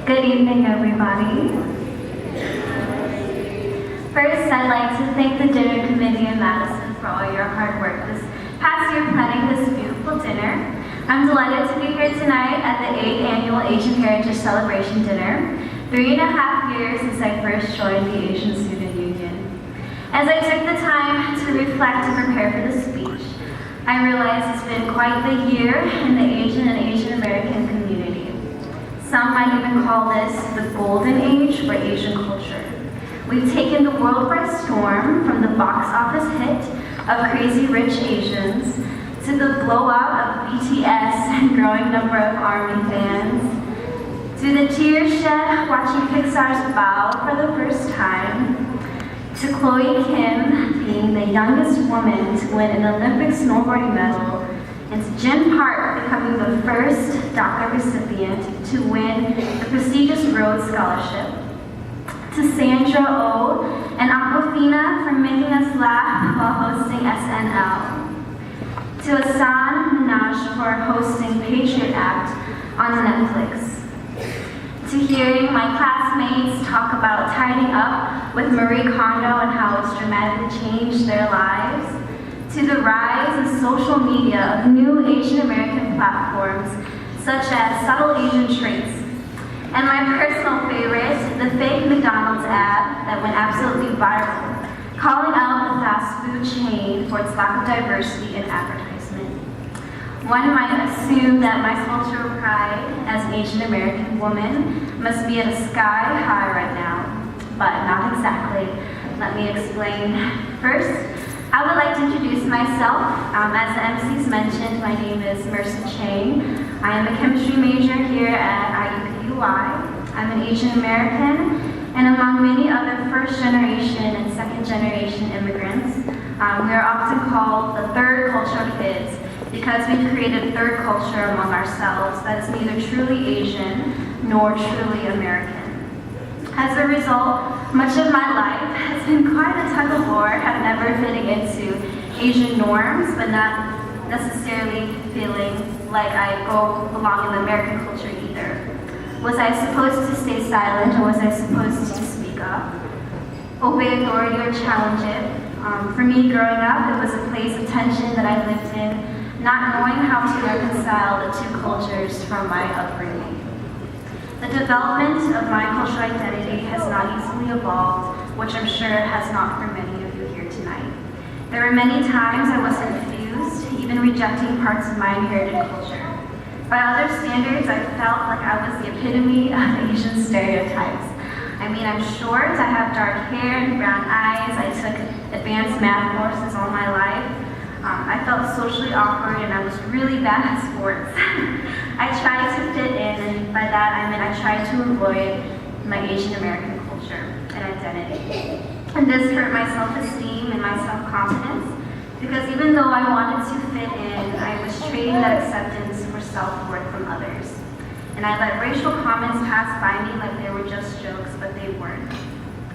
Good evening, everybody. First, I'd like to thank the dinner committee in Madison for all your hard work this past year planning this beautiful dinner. I'm delighted to be here tonight at the 8th Annual Asian Heritage Celebration Dinner, 3.5 years since I first joined the Asian Student Union. As I took the time to reflect and prepare for this speech, I realized it's been quite the year in the Asian and Asian American community. Some might even call this the golden age for Asian culture. We've taken the world by storm, from the box office hit of Crazy Rich Asians to the blow up of BTS and growing number of ARMY fans, to the tears shed watching Pixar's Bow for the first time, to Chloe Kim being the youngest woman to win an Olympic snowboarding medal, and to Jin Park becoming the first DACA recipient to win the prestigious Rhodes Scholarship, to Sandra Oh and Aquafina for making us laugh while hosting SNL, to Asan Minaj for hosting Patriot Act on Netflix, to hearing my classmates talk about tidying up with Marie Kondo and how it's dramatically changed their lives, to the rise in social media of new Asian American platforms such as Subtle Asian Traits, and my personal favorite, the fake McDonald's ad that went absolutely viral, calling out the fast food chain for its lack of diversity in advertisement. One might assume that my cultural pride as an Asian American woman must be at a sky high right now, but not exactly. Let me explain. First, I would like to introduce myself. As the MCs mentioned, my name is Mercy Chang. I am a chemistry major here at IUPUI. I'm an Asian American, and among many other first generation and second generation immigrants, we are often called the third culture kids because we've created a third culture among ourselves that is neither truly Asian nor truly American. As a result, much of my life has been quite a tug of war at never fitting into Asian norms, but not necessarily feeling like I go along in the American culture either. Was I supposed to stay silent, or was I supposed to speak up? Obey authority or challenge it? For me, growing up, it was a place of tension that I lived in, not knowing how to reconcile the two cultures from my upbringing. The development of my cultural identity has not easily evolved, which I'm sure has not for many of you here tonight. There were many times I was confused, even rejecting parts of my inherited culture. By other standards, I felt like I was the epitome of Asian stereotypes. I mean, I'm short, I have dark hair and brown eyes, I took advanced math courses all my life. I felt socially awkward and I was really bad at sports. I tried to fit in, and by that I meant I tried to avoid my Asian American culture and identity. And this hurt my self-esteem and my self-confidence, because even though I wanted to fit in, I was trading that acceptance for self-worth from others. And I let racial comments pass by me like they were just jokes, but they weren't.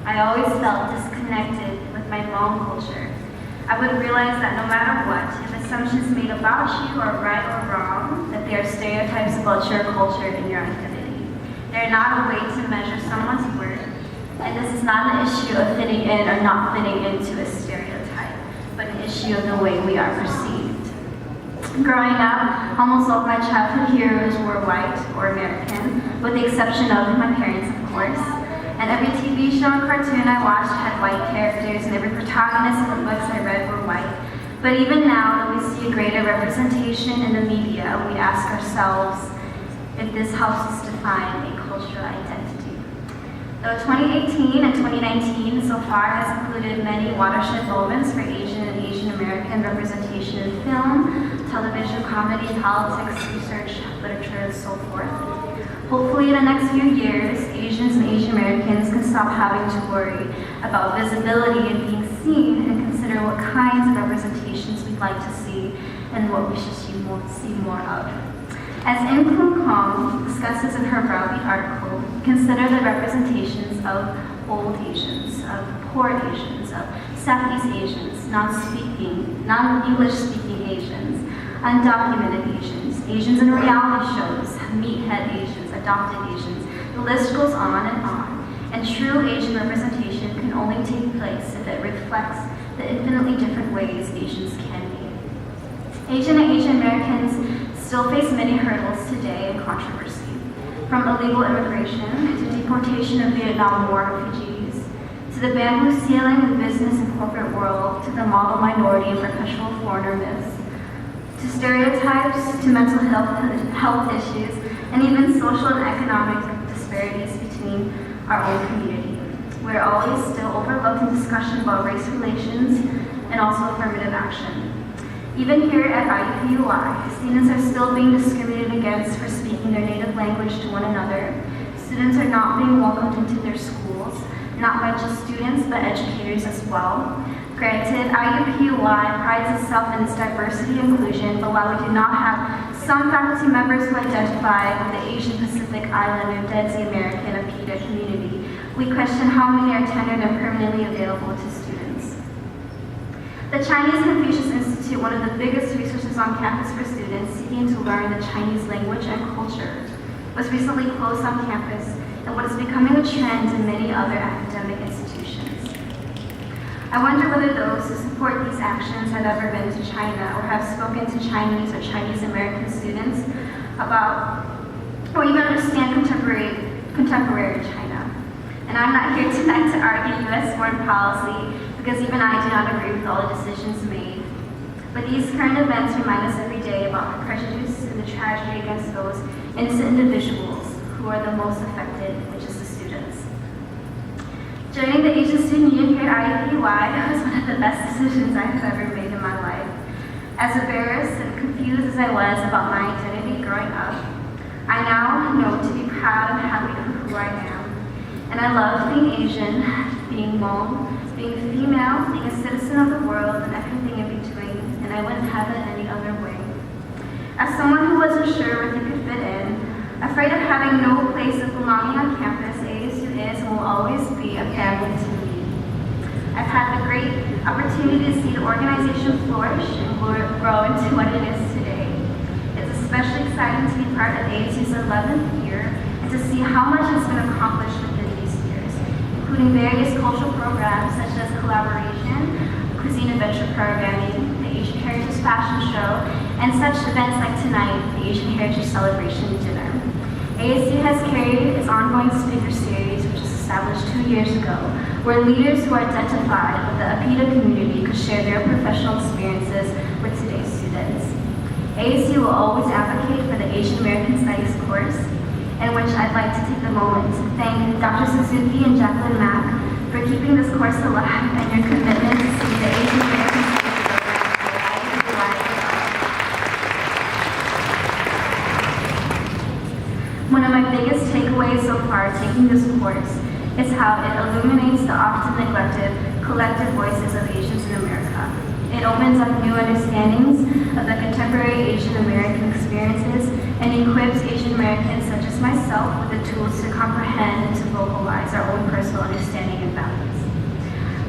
I always felt disconnected with my own culture. I would realize that no matter what, if assumptions made about you are right or wrong, that they are stereotypes about your culture and your identity. They're not a way to measure someone's worth, and this is not an issue of fitting in or not fitting into a stereotype, but an issue of the way we are perceived. Growing up, almost all of my childhood heroes were white or American, with the exception of my parents, of course. And every TV show and cartoon I watched had white characters, and every protagonist of the books I read were white. But even now, though we see a greater representation in the media, we ask ourselves if this helps us define a cultural identity. Though 2018 and 2019 so far has included many watershed moments for Asian and Asian American representation in film, television, comedy, politics, research, literature, and so forth. Hopefully in the next few years, Asians and Asian Americans can stop having to worry about visibility and being seen, and consider what kinds of representations we'd like to see and what we should see more of. As In Kun Kong discusses in her Browbeat article, consider the representations of old Asians, of poor Asians, of Southeast Asians, non-English speaking Asians, undocumented Asians, Asians in reality shows, meathead Asians, adopted Asians. The list goes on. And true Asian representation can only take place if it reflects the infinitely different ways Asians can be. Asian and Asian Americans still face many hurdles today and controversy, from illegal immigration to deportation of Vietnam War refugees, to the bamboo ceiling in the business and corporate world, to the model minority and perpetual foreigner myths, to stereotypes, to mental health issues, and even social and economic disparities between our own community. We're always still overlooked in discussion about race relations and also affirmative action. Even here at IUPUI, students are still being discriminated against for speaking their native language to one another. Students are not being welcomed into their schools, not by just students, but educators as well. Granted, IUPUI prides itself in its diversity and inclusion, but while we do not have some faculty members who identify with the Asian Pacific Islander, Dead Sea American, APIDA community, we question how many are tenured and permanently available to students. The Chinese Confucius Institute, one of the biggest resources on campus for students seeking to learn the Chinese language and culture, was recently closed on campus and what is becoming a trend in many other academic institutions. I wonder whether those who support these actions have ever been to China or have spoken to Chinese or Chinese American students about, or even understand contemporary China. And I'm not here tonight to argue U.S. foreign policy, because even I do not agree with all the decisions made. But these current events remind us every day about the prejudice and the tragedy against those innocent individuals who are the most affected, which is the students. Joining the Asian Student Union here at IUPUI was one of the best decisions I have ever made in my life. As embarrassed and confused as I was about my identity growing up, I now know to be proud and happy for who I am. And I love being Asian, being Hmong, being female, being a citizen of the world, and everything in between, and I wouldn't have it any other way. As someone who wasn't sure where they could fit in, afraid of having no place of belonging on campus, ASU is and will always be a family to me. I've had the great opportunity to see the organization flourish and grow into what it is today. It's especially exciting to be part of ASU's 11th year and to see how much has been accomplished within these years, including various cultural programs such as collaboration, cuisine adventure programming, the Asian Heritage Fashion Show, and such events like tonight, the Asian Heritage Celebration Dinner. ASU has carried its ongoing speaker series, which was established 2 years ago, where leaders who identified with the APIDA community could share their professional experiences with today's students. ASU will always advocate for the Asian American Studies course, in which I'd like to take a moment to thank Dr. Suzuki and Jacqueline Mack for keeping this course alive and your commitment to see the Asian American Studies program for IUPUI. One of my biggest takeaways so far taking this course is how it illuminates the often neglected collective voices of Asians in America. It opens up new understandings of the contemporary Asian American experiences and equips Asian Americans such as myself with the tools to comprehend and to vocalize our own personal understanding and values.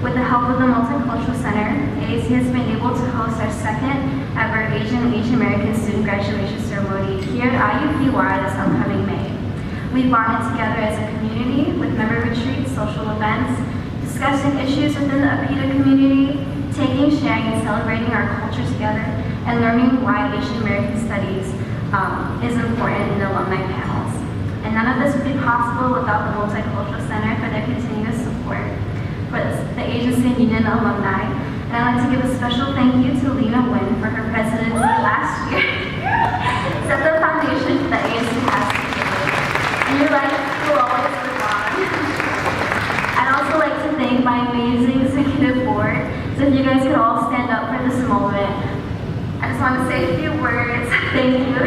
With the help of the Multicultural Center, ASU has been able to host our second ever Asian and Asian American student graduation ceremony here at IUPUI this upcoming May. We've bonded together as a community with member retreats, social events, discussing issues within the APIDA community, taking, sharing, and celebrating our culture together, and learning why Asian American Studies is important in alumni panels. And none of this would be possible without the Multicultural Center for their continuous support for the Asian Student Union alumni. And I'd like to give a special thank you to Lena Nguyen for her presidency last year. Set the foundation for the ASU has today. And your life will always live on. I'd also like to thank my amazing executive board. So if you guys could all stand up for this moment. I just want to say a few words. Thank you.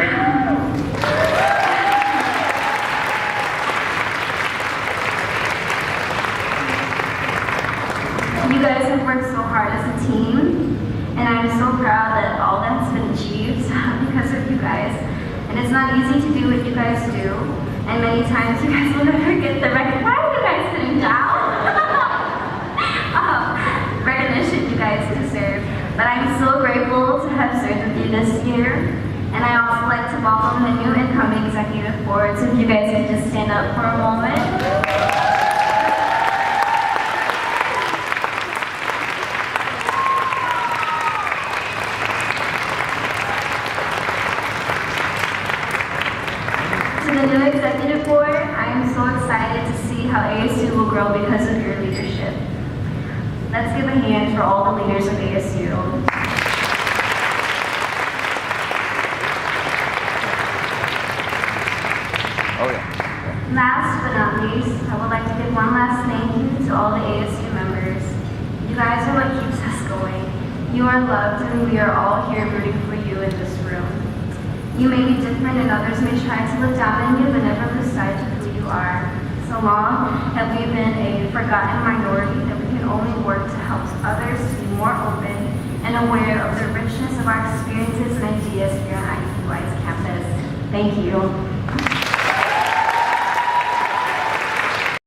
You guys have worked so hard as a team, and I'm so proud that all that's been achieved because of you guys. And it's not easy to do what you guys do, and many times you guys will never get the recognition. Why are you guys sitting down? Recognition you guys deserve. But I'm so grateful to have served with you this year, and I also like to to welcome the new incoming executive board. So if you guys could just stand up for a moment. To the new executive board, I am so excited to see how ASU will grow because of your leadership. Let's give a hand for all the leaders of ASU. Oh yeah. Last but not least, I would like to give one last thank you to all the ASU members. You guys are what keeps us going. You are loved and we are all here rooting for you in this room. You may be different and others may try to look down on you, but never lose sight of who you are. So long have we been a forgotten minority that we can only work to help others to be more open and aware of the richness of our experiences and ideas here on IUPUI's campus. Thank you.